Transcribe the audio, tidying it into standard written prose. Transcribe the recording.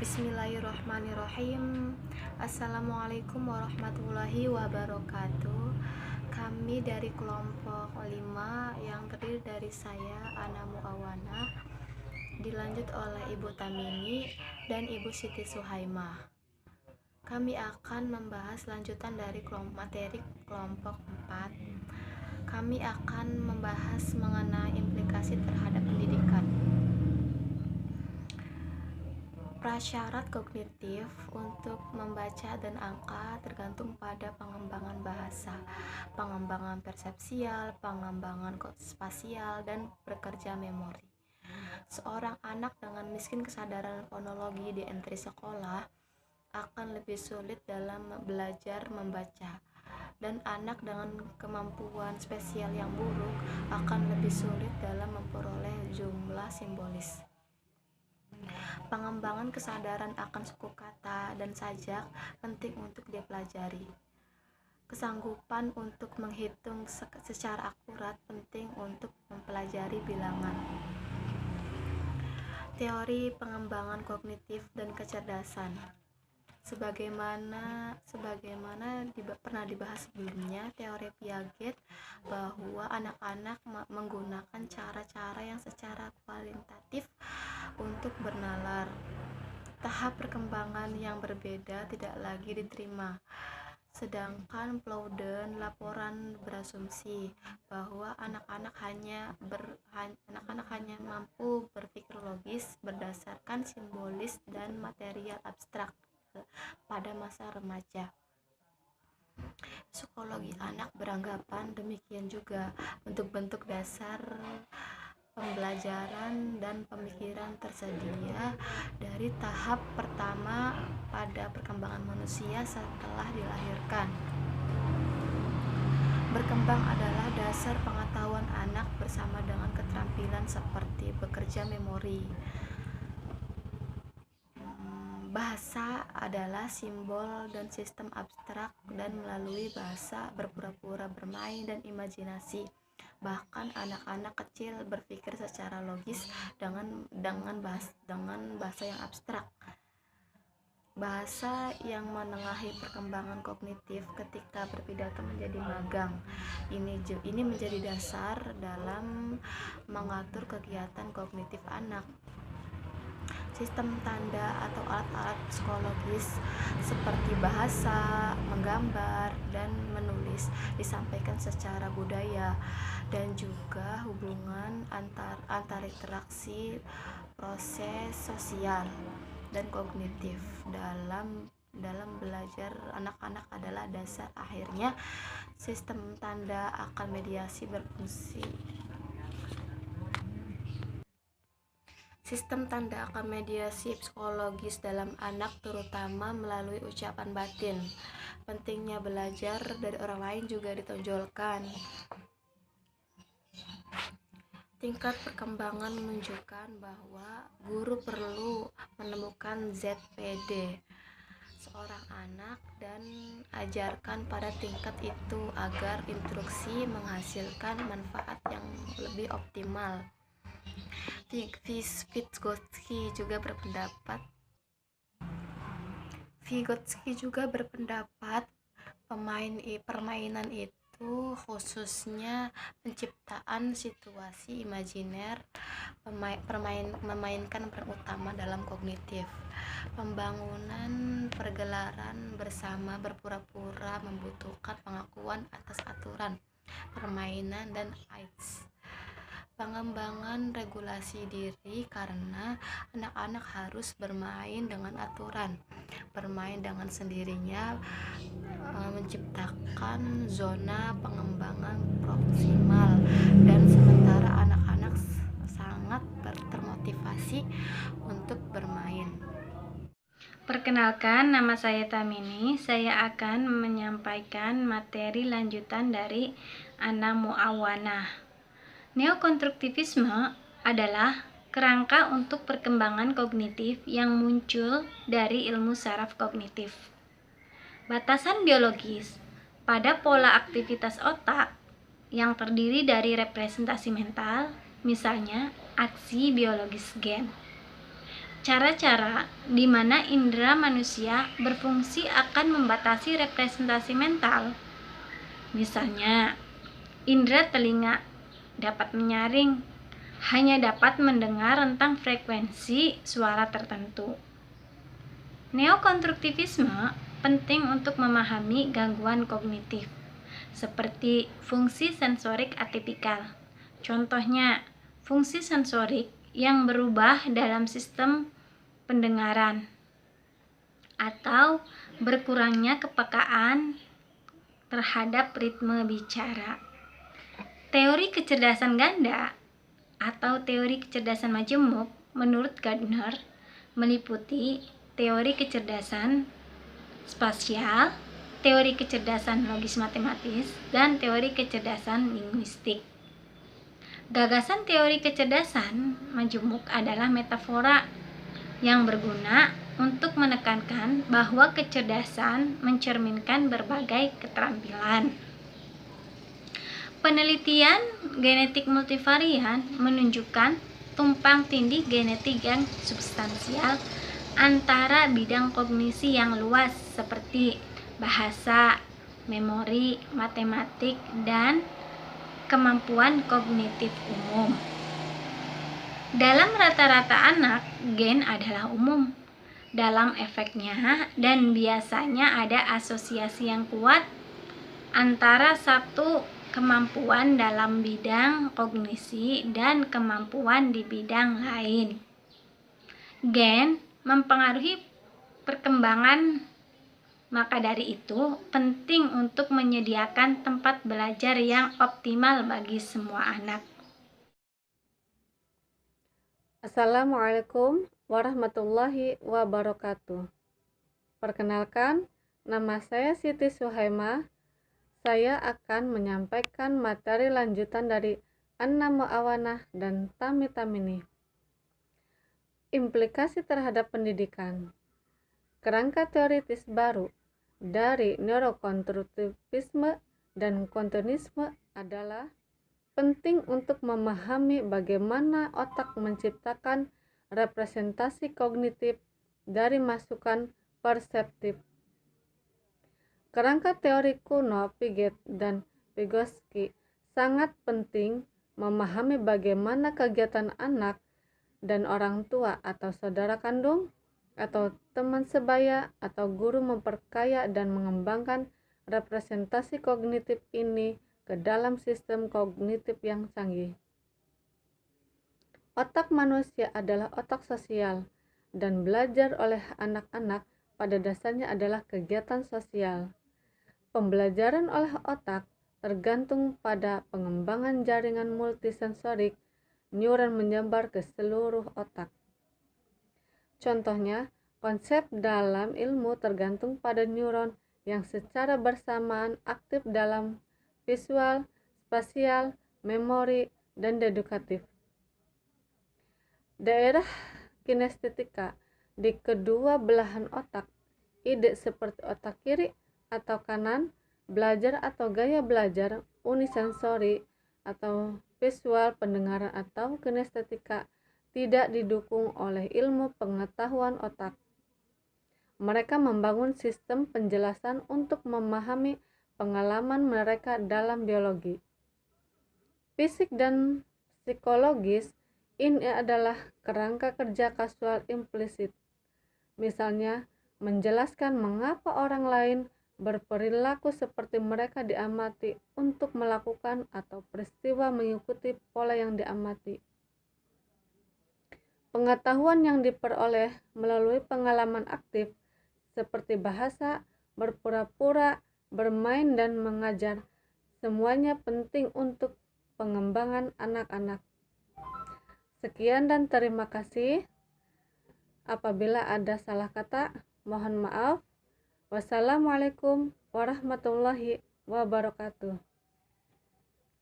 Bismillahirrahmanirrahim. Assalamualaikum warahmatullahi wabarakatuh. Kami dari kelompok 5 yang terdiri dari saya, Ana Muawana, dilanjut oleh Ibu Tamini dan Ibu Siti Suhaimah. Kami akan membahas lanjutan dari materi kelompok 4. Kami akan membahas mengenai implikasi terhadap pendidikan. Prasyarat kognitif untuk membaca dan angka tergantung pada pengembangan bahasa, pengembangan persepsial, pengembangan spasial, dan bekerja memori. Seorang anak dengan miskin kesadaran fonologi di entry sekolah akan lebih sulit dalam belajar membaca, dan anak dengan kemampuan spesial yang buruk akan lebih sulit dalam memperoleh jumlah simbolis. Pengembangan kesadaran akan suku kata dan sajak penting untuk dipelajari. Kesanggupan untuk menghitung secara akurat penting untuk mempelajari bilangan. Teori pengembangan kognitif dan kecerdasan. Sebagaimana pernah dibahas sebelumnya, teori Piaget bahwa anak-anak menggunakan cara-cara yang secara kualitatif untuk bernalar. Tahap perkembangan yang berbeda tidak lagi diterima. Sedangkan Plauden laporan berasumsi bahwa anak-anak hanya mampu berpikir logis berdasarkan simbolis dan material abstrak pada masa remaja. Psikologi anak beranggapan demikian juga. Bentuk-bentuk dasar pembelajaran dan pemikiran tersedia dari tahap pertama pada perkembangan manusia setelah dilahirkan. Berkembang adalah dasar pengetahuan anak bersama dengan keterampilan seperti bekerja memori. Bahasa adalah simbol dan sistem abstrak, dan melalui bahasa berpura-pura bermain dan imajinasi. Bahkan anak-anak kecil berpikir secara logis dengan bahasa yang abstrak. Bahasa yang menengahi perkembangan kognitif ketika berpidato menjadi magang. Ini menjadi dasar dalam mengatur kegiatan kognitif anak. Sistem tanda atau alat-alat psikologis seperti bahasa, menggambar, dan menulis disampaikan secara budaya, dan juga hubungan antar interaksi proses sosial dan kognitif dalam belajar anak-anak adalah dasar. Akhirnya sistem tanda akan mediasi berfungsi. Sistem tanda akan mediasi psikologis dalam anak terutama melalui ucapan batin. Pentingnya belajar dari orang lain juga ditonjolkan. Tingkat perkembangan menunjukkan bahwa guru perlu menemukan ZPD seorang anak dan ajarkan pada tingkat itu agar instruksi menghasilkan manfaat yang lebih optimal. Vygotsky juga berpendapat permainan itu, khususnya penciptaan situasi imajiner, memainkan peran utama dalam kognitif. Pembangunan pergelaran bersama berpura-pura membutuhkan pengakuan atas aturan permainan dan AIDS. Pengembangan regulasi diri karena anak-anak harus bermain dengan aturan, bermain dengan sendirinya, menciptakan zona pengembangan proksimal, dan sementara anak-anak sangat termotivasi untuk bermain. Perkenalkan, nama saya Tamini. Saya akan menyampaikan materi lanjutan dari Ana Muawana. Neokonstruktivisme adalah kerangka untuk perkembangan kognitif yang muncul dari ilmu saraf kognitif. Batasan biologis pada pola aktivitas otak yang terdiri dari representasi mental, misalnya aksi biologis gen. cara-cara di mana indera manusia berfungsi akan membatasi representasi mental. Misalnya, indera telinga dapat menyaring, hanya dapat mendengar tentang frekuensi suara tertentu. Neokonstruktivisme penting untuk memahami gangguan kognitif, seperti fungsi sensorik atipikal. Contohnya, fungsi sensorik yang berubah dalam sistem pendengaran atau berkurangnya kepekaan terhadap ritme bicara. Teori kecerdasan ganda atau teori kecerdasan majemuk menurut Gardner meliputi teori kecerdasan spasial, teori kecerdasan logis matematis, dan teori kecerdasan linguistik. Gagasan teori kecerdasan majemuk adalah metafora yang berguna untuk menekankan bahwa kecerdasan mencerminkan berbagai keterampilan. Penelitian genetik multivarian menunjukkan tumpang tindih genetik yang substansial antara bidang kognisi yang luas seperti bahasa, memori, matematik, dan kemampuan kognitif umum. Dalam rata-rata anak, gen adalah umum dalam efeknya dan biasanya ada asosiasi yang kuat antara satu kemampuan dalam bidang kognisi dan kemampuan di bidang lain. Gen mempengaruhi perkembangan, maka dari itu penting untuk menyediakan tempat belajar yang optimal bagi semua anak. Assalamualaikum warahmatullahi wabarakatuh. Perkenalkan, nama saya Siti Suhaimah. Saya akan menyampaikan materi lanjutan dari Anna Mu'awanah dan Tami Tamini. Implikasi terhadap pendidikan. Kerangka teoritis baru dari neurokonstruktivisme dan kontinuisme adalah penting untuk memahami bagaimana otak menciptakan representasi kognitif dari masukan perseptif. Kerangka teori kuno Piaget dan Vygotsky sangat penting memahami bagaimana kegiatan anak dan orang tua atau saudara kandung atau teman sebaya atau guru memperkaya dan mengembangkan representasi kognitif ini ke dalam sistem kognitif yang canggih. Otak manusia adalah otak sosial, dan belajar oleh anak-anak pada dasarnya adalah kegiatan sosial. Pembelajaran oleh otak tergantung pada pengembangan jaringan multisensorik neuron menyebar ke seluruh otak. Contohnya, konsep dalam ilmu tergantung pada neuron yang secara bersamaan aktif dalam visual, spasial, memori, dan dedukatif. Daerah kinestetika di kedua belahan otak, ide seperti otak kiri atau kanan, belajar atau gaya belajar, unisensori atau visual, pendengaran atau kinestetika tidak didukung oleh ilmu pengetahuan otak. Mereka membangun sistem penjelasan untuk memahami pengalaman mereka dalam biologi, fisik, dan psikologis. Ini adalah kerangka kerja kasual implisit. Misalnya, menjelaskan mengapa orang lain berperilaku seperti mereka diamati untuk melakukan atau peristiwa mengikuti pola yang diamati. Pengetahuan yang diperoleh melalui pengalaman aktif seperti bahasa, berpura-pura, bermain, dan mengajar, semuanya penting untuk pengembangan anak-anak. Sekian dan terima kasih. Apabila ada salah kata, mohon maaf. Wassalamualaikum warahmatullahi wabarakatuh.